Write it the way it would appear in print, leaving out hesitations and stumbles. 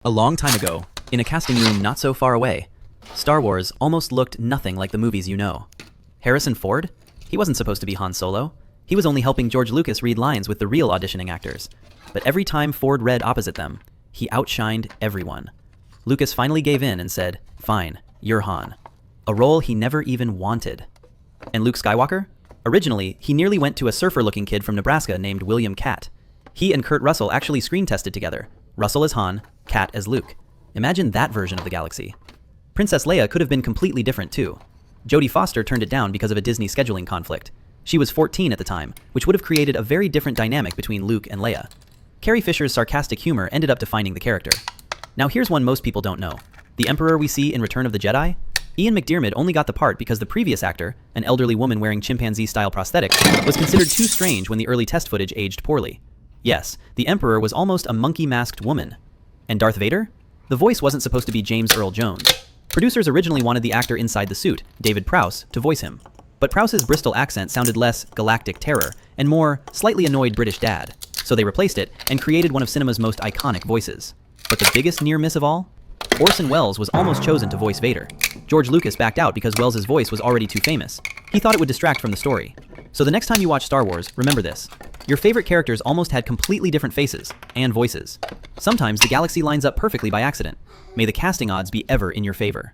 A long time ago, in a casting room not so far away, Star Wars almost looked nothing like the movies you know. Harrison Ford? He wasn't supposed to be Han Solo. He was only helping George Lucas read lines with the real auditioning actors. But every time Ford read opposite them, he outshined everyone. Lucas finally gave in and said, "Fine, you're Han." A role he never even wanted. And Luke Skywalker? Originally, he nearly went to a surfer-looking kid from Nebraska named William Catt. He and Kurt Russell actually screen tested together. Russell as Han, Catt as Luke. Imagine that version of the galaxy. Princess Leia could have been completely different too. Jodie Foster turned it down because of a Disney scheduling conflict. She was 14 at the time, which would have created a very different dynamic between Luke and Leia. Carrie Fisher's sarcastic humor ended up defining the character. Now here's one most people don't know. The Emperor we see in Return of the Jedi? Ian McDiarmid only got the part because the previous actor, an elderly woman wearing chimpanzee-style prosthetics, was considered too strange when the early test footage aged poorly. Yes, the Emperor was almost a monkey-masked woman. And Darth Vader? The voice wasn't supposed to be James Earl Jones. Producers originally wanted the actor inside the suit, David Prowse, to voice him. But Prowse's Bristol accent sounded less galactic terror and more slightly annoyed British dad, so they replaced it and created one of cinema's most iconic voices. But the biggest near miss of all? Orson Welles was almost chosen to voice Vader. George Lucas backed out because Welles' voice was already too famous. He thought it would distract from the story. So the next time you watch Star Wars, remember this. Your favorite characters almost had completely different faces and voices. Sometimes the galaxy lines up perfectly by accident. May the casting odds be ever in your favor.